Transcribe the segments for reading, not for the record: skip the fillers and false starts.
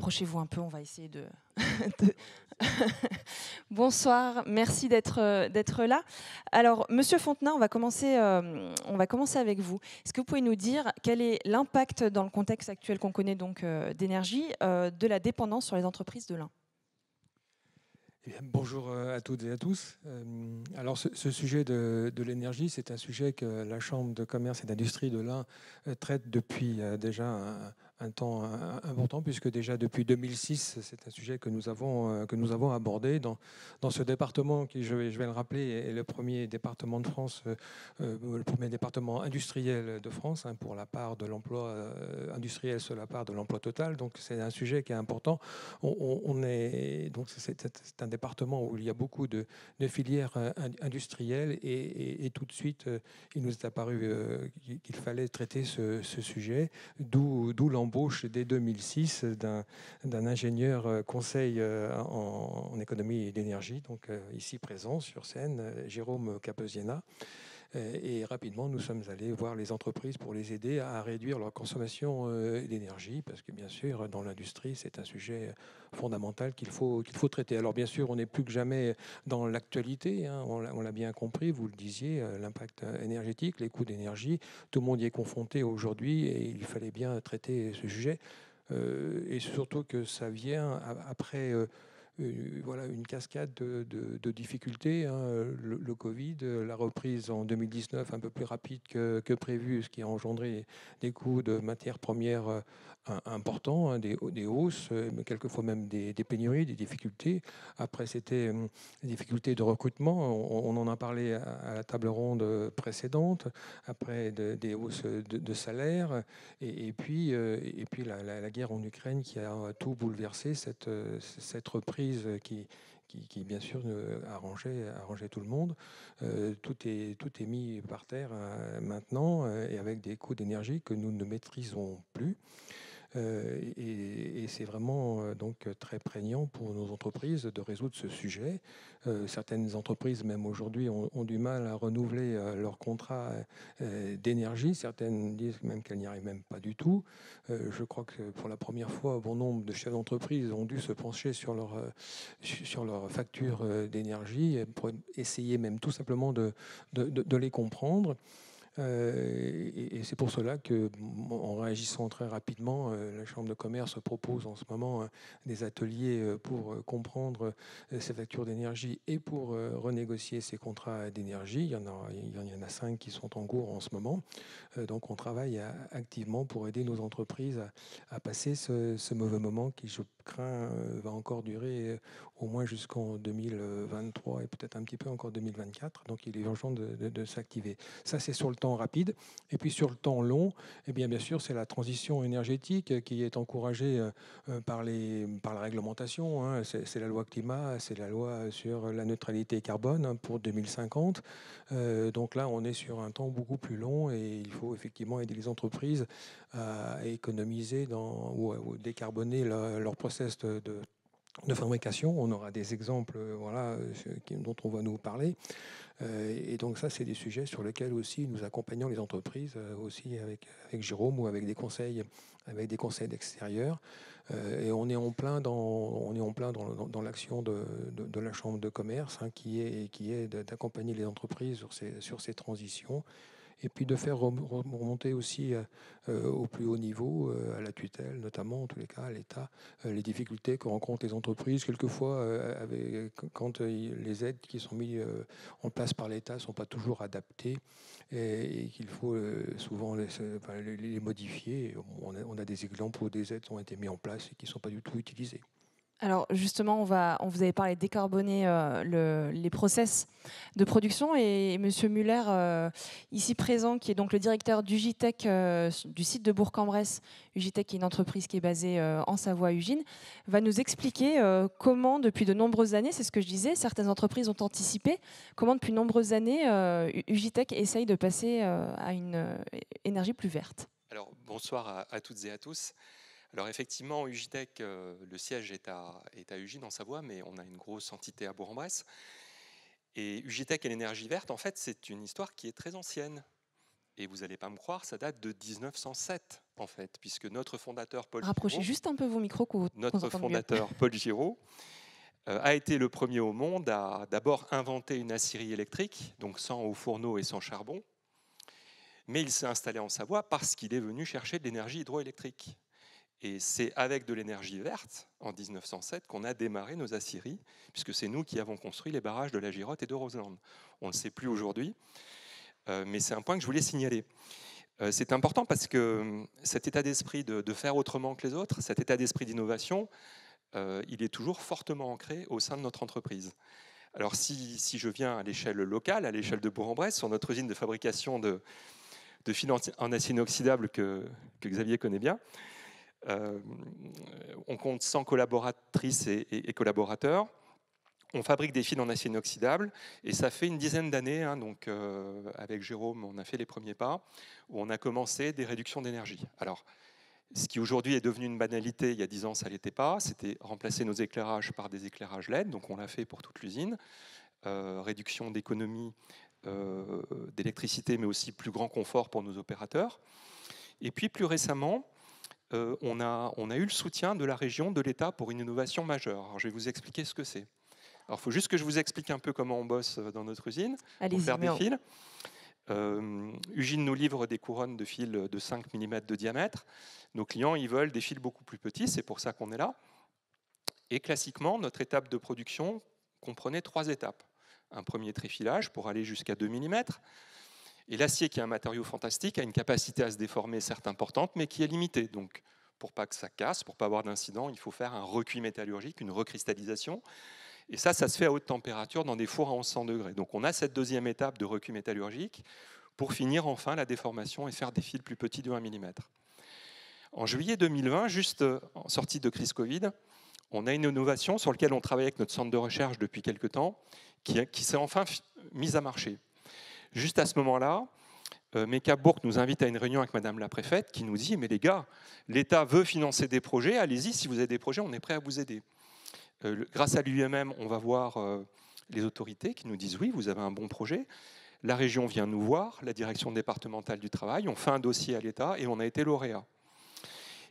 Approchez-vous un peu, on va essayer de... Bonsoir, merci d'être là. Alors, Monsieur Fontenay, on va commencer avec vous. Est-ce que vous pouvez nous dire quel est l'impact dans le contexte actuel qu'on connaît donc d'énergie de la dépendance sur les entreprises de lin? Bonjour à toutes et à tous. Alors ce sujet de l'énergie, c'est un sujet que la Chambre de commerce et d'industrie de l'Ain traite depuis déjà un temps important, puisque déjà depuis 2006, c'est un sujet que nous avons abordé dans ce département qui, je vais le rappeler, est le premier département de France, le premier département industriel de France, hein, pour la part de l'emploi industriel sur la part de l'emploi total. Donc c'est un sujet qui est important. C'est un département où il y a beaucoup de filières industrielles et tout de suite, il nous est apparu qu'il fallait traiter ce sujet, d'où l'embauche dès 2006 d'un ingénieur conseil en économie et d'énergie, donc ici présent sur scène, Jérôme Capesiena. Et rapidement, nous sommes allés voir les entreprises pour les aider à réduire leur consommation d'énergie, parce que bien sûr, dans l'industrie, c'est un sujet fondamental qu'il faut traiter. Alors bien sûr, on n'est plus que jamais dans l'actualité, hein, on l'a bien compris, vous le disiez, l'impact énergétique, les coûts d'énergie, tout le monde y est confronté aujourd'hui et il fallait bien traiter ce sujet. Et surtout que ça vient après... voilà, une cascade de difficultés, hein. Le Covid, la reprise en 2019 un peu plus rapide que prévu, ce qui a engendré des coûts de matières premières importants, hein, des hausses, mais quelquefois même des pénuries, des difficultés. Après, c'était des difficultés de recrutement. On en a parlé à la table ronde précédente. Après, des hausses de salaire. Et puis la guerre en Ukraine qui a tout bouleversé, cette reprise qui bien sûr arrangeait tout le monde. Tout est mis par terre maintenant et avec des coûts d'énergie que nous ne maîtrisons plus. Et c'est vraiment donc très prégnant pour nos entreprises de résoudre ce sujet. Certaines entreprises, même aujourd'hui, ont du mal à renouveler leur contrat d'énergie. Certaines disent même qu'elles n'y arrivent même pas du tout. Je crois que pour la première fois, bon nombre de chefs d'entreprise ont dû se pencher sur leur facture d'énergie pour essayer même tout simplement de les comprendre. Et c'est pour cela que, en réagissant très rapidement, la Chambre de commerce propose en ce moment des ateliers pour comprendre ces factures d'énergie et pour renégocier ces contrats d'énergie. Il y en a 5 qui sont en cours en ce moment. Donc on travaille activement pour aider nos entreprises à passer ce mauvais moment qui, je crains, va encore durer au moins jusqu'en 2023 et peut-être un petit peu encore 2024. Donc il est urgent de s'activer. Ça, c'est sur le temps rapide. Et puis sur le temps long, eh bien sûr, c'est la transition énergétique qui est encouragée par la réglementation, hein. C'est la loi climat, c'est la loi sur la neutralité carbone, hein, pour 2050. Donc là, on est sur un temps beaucoup plus long et il faut effectivement aider les entreprises à économiser ou décarboner leur process de fabrication. On aura des exemples, voilà, dont on va nous parler. Et donc ça, c'est des sujets sur lesquels aussi nous accompagnons les entreprises, aussi avec Jérôme ou avec des conseils d'extérieur. Et on est en plein dans l'action de la Chambre de commerce, hein, qui est d'accompagner les entreprises sur ces transitions. Et puis de faire remonter aussi au plus haut niveau, à la tutelle notamment, en tous les cas à l'État, les difficultés que rencontrent les entreprises, quelquefois quand les aides qui sont mises en place par l'État ne sont pas toujours adaptées et qu'il faut souvent les modifier. On a des exemples où des aides ont été mises en place et qui ne sont pas du tout utilisées. Alors justement, on vous avait parlé de décarboner les process de production et Monsieur Muller, ici présent, qui est donc le directeur d'Ugitech du site de Bourg-en-Bresse, Ugitech qui est une entreprise qui est basée en Savoie-Ugine, va nous expliquer comment depuis de nombreuses années, c'est ce que je disais, certaines entreprises ont anticipé, comment depuis de nombreuses années Ugitech essaye de passer à une énergie plus verte. Alors bonsoir à toutes et à tous. Alors effectivement, Ugitech, le siège est à Ugine en Savoie, mais on a une grosse entité à Bourg-en-Bresse. Et Ugitech et l'énergie verte, en fait, c'est une histoire qui est très ancienne. Et vous n'allez pas me croire, ça date de 1907, en fait, puisque notre fondateur Paul Rapprochez Giraud, juste un peu vos micros qu'on notre entende mieux. fondateur Paul Giraud a été le premier au monde à d'abord inventer une aciérie électrique, donc sans haut fourneau et sans charbon, mais il s'est installé en Savoie parce qu'il est venu chercher de l'énergie hydroélectrique. Et c'est avec de l'énergie verte, en 1907, qu'on a démarré nos aciéries, puisque c'est nous qui avons construit les barrages de la Girotte et de Roseland. On ne le sait plus aujourd'hui, mais c'est un point que je voulais signaler. C'est important parce que cet état d'esprit de faire autrement que les autres, cet état d'esprit d'innovation, il est toujours fortement ancré au sein de notre entreprise. Alors si je viens à l'échelle locale, à l'échelle de Bourg-en-Bresse, sur notre usine de fabrication de fils en acier inoxydable que Xavier connaît bien, on compte 100 collaboratrices et collaborateurs. On fabrique des fils en acier inoxydable et ça fait une dizaine d'années, donc avec Jérôme, on a fait les premiers pas, où on a commencé des réductions d'énergie. Alors, ce qui aujourd'hui est devenu une banalité, il y a 10 ans, ça ne l'était pas, c'était remplacer nos éclairages par des éclairages LED, donc on l'a fait pour toute l'usine. Réduction d'économie d'électricité, mais aussi plus grand confort pour nos opérateurs. Et puis plus récemment, on a eu le soutien de la région, de l'État pour une innovation majeure. Alors, je vais vous expliquer ce que c'est. Alors, il faut juste que je vous explique un peu comment on bosse dans notre usine pour faire des fils. Ugine nous livre des couronnes de fils de 5 mm de diamètre. Nos clients, ils veulent des fils beaucoup plus petits, c'est pour ça qu'on est là. Et classiquement, notre étape de production comprenait 3 étapes. Un premier tréfilage pour aller jusqu'à 2 mm. Et l'acier, qui est un matériau fantastique, a une capacité à se déformer certes importante, mais qui est limitée. Donc, pour pas que ça casse, pour pas avoir d'incident, il faut faire un recuit métallurgique, une recristallisation. Et ça se fait à haute température dans des fours à 1100 degrés. Donc on a cette deuxième étape de recuit métallurgique pour finir enfin la déformation et faire des fils plus petits de 1 mm. En juillet 2020, juste en sortie de crise Covid, on a une innovation sur laquelle on travaille avec notre centre de recherche depuis quelques temps, qui s'est enfin mise à marcher. Juste à ce moment-là, Meka Bourg nous invite à une réunion avec Madame la préfète qui nous dit « Mais les gars, l'État veut financer des projets, allez-y, si vous avez des projets, on est prêt à vous aider ». Grâce à l'UMM, on va voir les autorités qui nous disent « Oui, vous avez un bon projet ». La région vient nous voir, la direction départementale du travail, on fait un dossier à l'État et on a été lauréat.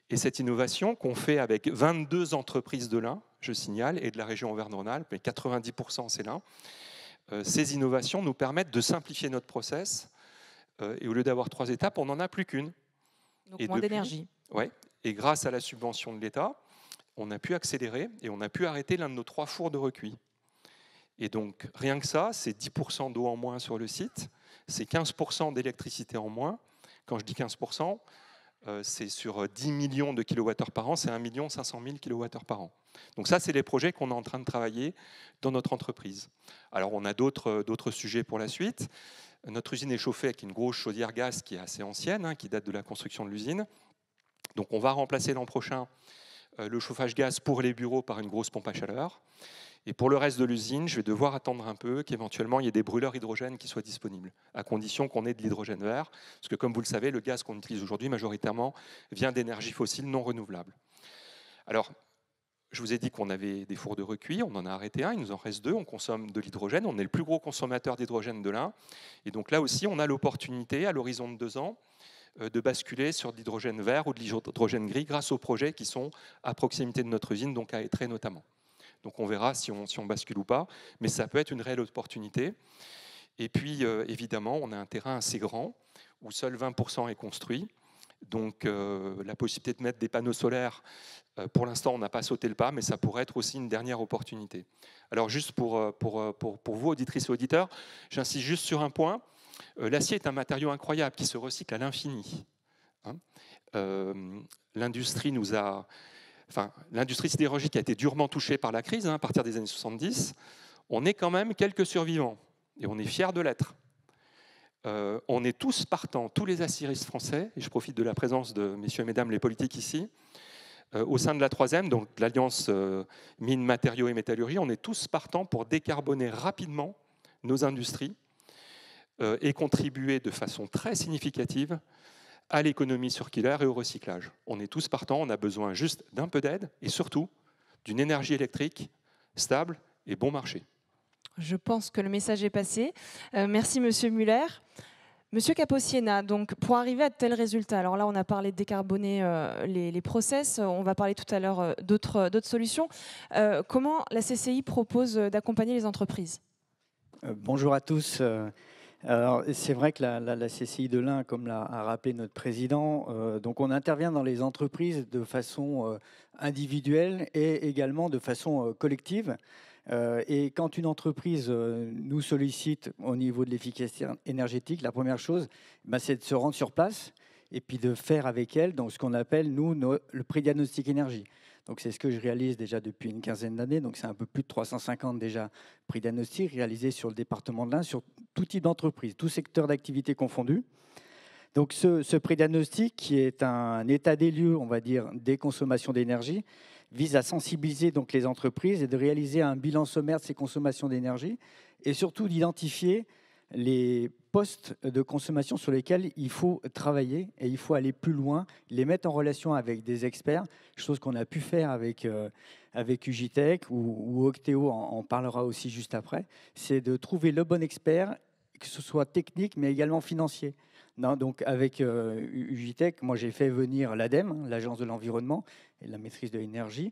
Et cette innovation qu'on fait avec 22 entreprises de l'Ain, je signale, et de la région Auvergne-Rhône-Alpes, mais 90% c'est l'Ain, ces innovations nous permettent de simplifier notre process et au lieu d'avoir 3 étapes, on n'en a plus qu'une. Donc moins d'énergie. Ouais, et grâce à la subvention de l'État, on a pu accélérer et on a pu arrêter l'un de nos 3 fours de recuit. Et donc, rien que ça, c'est 10% d'eau en moins sur le site, c'est 15% d'électricité en moins. Quand je dis 15%, c'est sur 10 millions de kilowattheures par an, c'est 1 500 000 kilowattheures par an. Donc ça, c'est les projets qu'on est en train de travailler dans notre entreprise. Alors, on a d'autres sujets pour la suite. Notre usine est chauffée avec une grosse chaudière gaz qui est assez ancienne, qui date de la construction de l'usine. Donc, on va remplacer l'an prochain le chauffage gaz pour les bureaux par une grosse pompe à chaleur. Et pour le reste de l'usine, je vais devoir attendre un peu qu'éventuellement il y ait des brûleurs hydrogène qui soient disponibles, à condition qu'on ait de l'hydrogène vert. Parce que comme vous le savez, le gaz qu'on utilise aujourd'hui majoritairement vient d'énergies fossiles non renouvelables. Alors, je vous ai dit qu'on avait des fours de recuit, on en a arrêté un, il nous en reste 2, on consomme de l'hydrogène, on est le plus gros consommateur d'hydrogène de l'Ain. Et donc là aussi, on a l'opportunité, à l'horizon de 2 ans, de basculer sur de l'hydrogène vert ou de l'hydrogène gris grâce aux projets qui sont à proximité de notre usine, donc à Étré notamment. Donc on verra si on bascule ou pas, mais ça peut être une réelle opportunité. Et puis évidemment, on a un terrain assez grand où seul 20% est construit. Donc la possibilité de mettre des panneaux solaires, pour l'instant on n'a pas sauté le pas, mais ça pourrait être aussi une dernière opportunité. Alors juste pour vous, auditrices et auditeurs, j'insiste juste sur un point. L'acier est un matériau incroyable qui se recycle à l'infini. L'industrie sidérurgique a été durement touchée par la crise à partir des années 70. On est quand même quelques survivants et on est fiers de l'être. On est tous partants, tous les aciéristes français, et je profite de la présence de messieurs et mesdames les politiques ici, au sein de la 3e, donc l'Alliance mines, matériaux et métallurgie, on est tous partants pour décarboner rapidement nos industries et contribuer de façon très significative à l'économie circulaire et au recyclage. On est tous partants, on a besoin juste d'un peu d'aide et surtout d'une énergie électrique stable et bon marché. Je pense que le message est passé. Merci Monsieur Muller. Monsieur Caposiena, donc pour arriver à de tels résultats, alors là on a parlé de décarboner les process, on va parler tout à l'heure d'autres solutions. Comment la CCI propose d'accompagner les entreprises? Bonjour à tous. Alors, c'est vrai que la CCI de l'Ain, comme l'a rappelé notre président, donc on intervient dans les entreprises de façon individuelle et également de façon collective. Et quand une entreprise nous sollicite au niveau de l'efficacité énergétique, la première chose, c'est de se rendre sur place et puis de faire avec elle donc, ce qu'on appelle, nous, le pré-diagnostic énergie. Donc, c'est ce que je réalise déjà depuis une quinzaine d'années. Donc, c'est un peu plus de 350 déjà pré-diagnostics réalisés sur le département de l'Ain, sur tout type d'entreprise, tout secteur d'activité confondu. Donc, ce pré-diagnostic, qui est un état des lieux, on va dire, des consommations d'énergie, vise à sensibiliser donc les entreprises et de réaliser un bilan sommaire de ces consommations d'énergie et surtout d'identifier les postes de consommation sur lesquels il faut travailler et il faut aller plus loin, les mettre en relation avec des experts, chose qu'on a pu faire avec Ugitech ou Octeo, en parlera aussi juste après, c'est de trouver le bon expert, que ce soit technique mais également financier. Non, donc avec Ugitech, moi j'ai fait venir l'ADEME, l'Agence de l'environnement et de la maîtrise de l'énergie.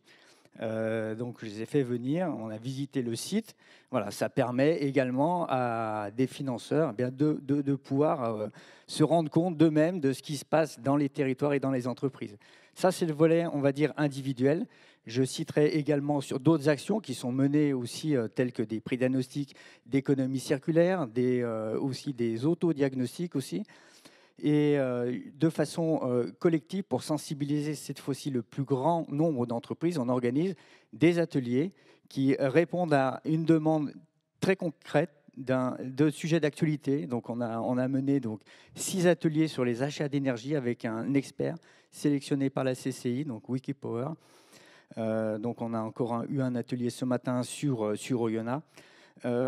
Donc je les ai fait venir, on a visité le site. Voilà, ça permet également à des financeurs de pouvoir se rendre compte d'eux-mêmes de ce qui se passe dans les territoires et dans les entreprises. Ça, c'est le volet, on va dire, individuel. Je citerai également sur d'autres actions qui sont menées aussi, telles que des prix diagnostics d'économie circulaire, aussi des autodiagnostics aussi, et de façon collective, pour sensibiliser cette fois-ci le plus grand nombre d'entreprises, on organise des ateliers qui répondent à une demande très concrète de sujets d'actualité. Donc on a mené donc 6 ateliers sur les achats d'énergie avec un expert sélectionné par la CCI, donc Wikipower. Donc on a encore eu un atelier ce matin sur Oyonnax.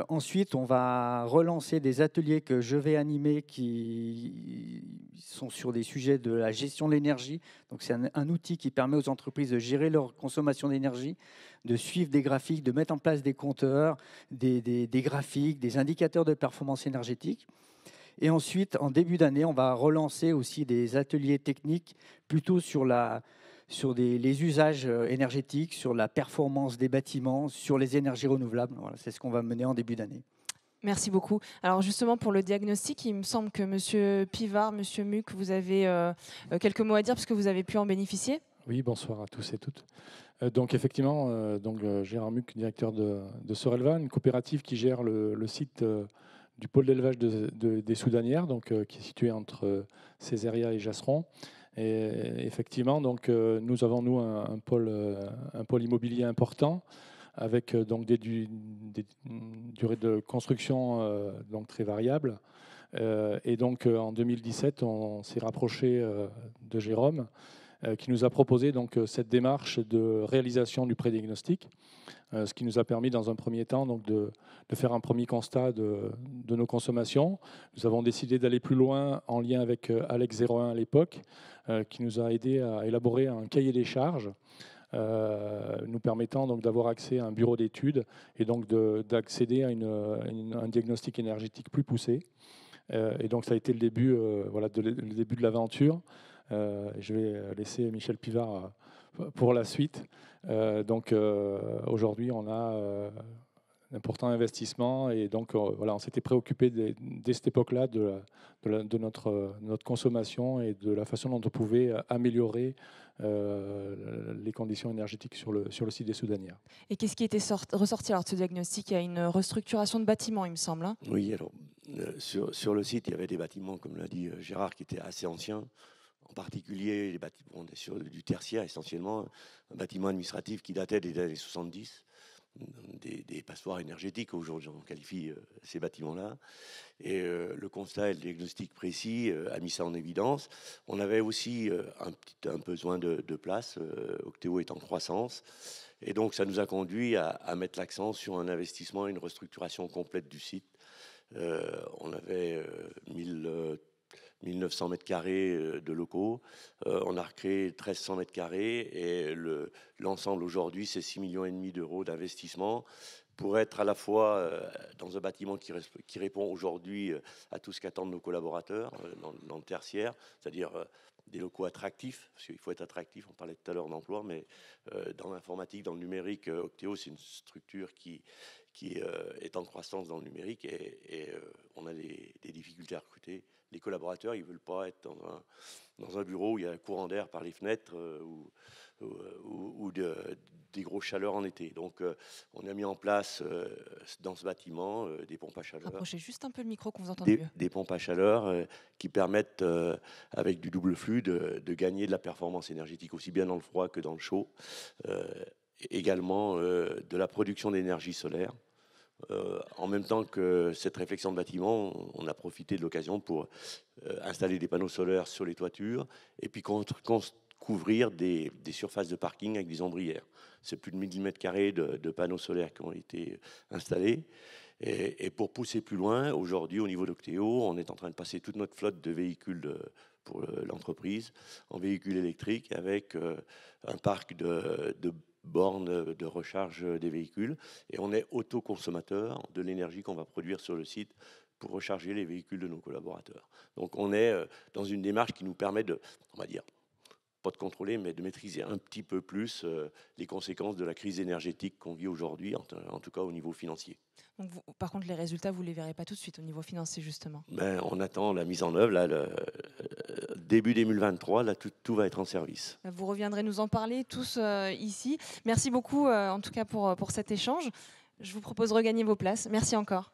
Ensuite, on va relancer des ateliers que je vais animer qui sont sur des sujets de la gestion de l'énergie. Donc, c'est un outil qui permet aux entreprises de gérer leur consommation d'énergie, de suivre des graphiques, de mettre en place des compteurs, des graphiques, des indicateurs de performance énergétique. Et ensuite, en début d'année, on va relancer aussi des ateliers techniques plutôt sur les usages énergétiques, sur la performance des bâtiments, sur les énergies renouvelables. Voilà, c'est ce qu'on va mener en début d'année. Merci beaucoup. Alors justement, pour le diagnostic, il me semble que M. Pivard, M. Muc, vous avez quelques mots à dire parce que vous avez pu en bénéficier. Oui, bonsoir à tous et toutes. Donc effectivement, Gérard Muc, directeur de Sorelva, une coopérative qui gère le site du pôle d'élevage des Soudanières, donc, qui est situé entre Césaria et Jasseron. Et effectivement, donc, nous avons un pôle immobilier important avec donc des durées de construction donc très variables. Et donc en 2017, on s'est rapproché de Jérôme, qui nous a proposé donc cette démarche de réalisation du prédiagnostic, ce qui nous a permis dans un premier temps donc de faire un premier constat de nos consommations. Nous avons décidé d'aller plus loin en lien avec Alex 01 à l'époque, qui nous a aidé à élaborer un cahier des charges, nous permettant donc d'avoir accès à un bureau d'études et donc d'accéder à un diagnostic énergétique plus poussé. Et donc ça a été le début, le début de l'aventure. Je vais laisser Michel Pivard pour la suite. Aujourd'hui, on a un important investissement et donc on s'était préoccupé dès cette époque-là de notre consommation et de la façon dont on pouvait améliorer les conditions énergétiques sur le site des Soudanières. Et qu'est-ce qui était ressorti alors de ce diagnostic? Il y a une restructuration de bâtiments, il me semble. Hein. Oui, alors sur le site, il y avait des bâtiments, comme l'a dit Gérard, qui étaient assez anciens. En particulier, les bâtiments, on est sur du tertiaire essentiellement, un bâtiment administratif qui datait des années 70, des passoires énergétiques, aujourd'hui on qualifie ces bâtiments-là. Et le constat et le diagnostic précis a mis ça en évidence. On avait aussi un besoin de place, Octeo est en croissance, et donc ça nous a conduit à mettre l'accent sur un investissement et une restructuration complète du site. On avait 1900 mètres carrés de locaux. On a recréé 1300 mètres carrés et l'ensemble aujourd'hui, c'est 6,5 millions d'euros d'investissement pour être à la fois dans un bâtiment qui répond aujourd'hui à tout ce qu'attendent nos collaborateurs dans le tertiaire, c'est-à-dire des locaux attractifs, parce qu'il faut être attractif, on parlait tout à l'heure d'emploi, mais dans l'informatique, dans le numérique, Octeo, c'est une structure qui est en croissance dans le numérique et on a des difficultés à recruter. Les collaborateurs, ils ne veulent pas être dans un bureau où il y a un courant d'air par les fenêtres ou des grosses chaleurs en été. Donc, on a mis en place dans ce bâtiment des pompes à chaleur. Approchez juste un peu le micro qu'on vous entend mieux. Des pompes à chaleur qui permettent, avec du double flux, de gagner de la performance énergétique aussi bien dans le froid que dans le chaud. Également de la production d'énergie solaire. En même temps que cette réflexion de bâtiment, on a profité de l'occasion pour installer des panneaux solaires sur les toitures et puis couvrir des surfaces de parking avec des ombrières. C'est plus de 1000 m² de panneaux solaires qui ont été installés. Et pour pousser plus loin, aujourd'hui, au niveau d'Octeo, on est en train de passer toute notre flotte de véhicules pour l'entreprise en véhicules électriques avec un parc de bornes de recharge des véhicules. Et on est autoconsommateur de l'énergie qu'on va produire sur le site pour recharger les véhicules de nos collaborateurs. Donc on est dans une démarche qui nous permet de, on va dire, pas de contrôler, mais de maîtriser un petit peu plus les conséquences de la crise énergétique qu'on vit aujourd'hui, en tout cas au niveau financier. Donc par contre, les résultats, vous ne les verrez pas tout de suite au niveau financier, justement. Ben, on attend la mise en œuvre. Là, début 2023, là, tout va être en service. Vous reviendrez nous en parler tous ici. Merci beaucoup, en tout cas, pour cet échange. Je vous propose de regagner vos places. Merci encore.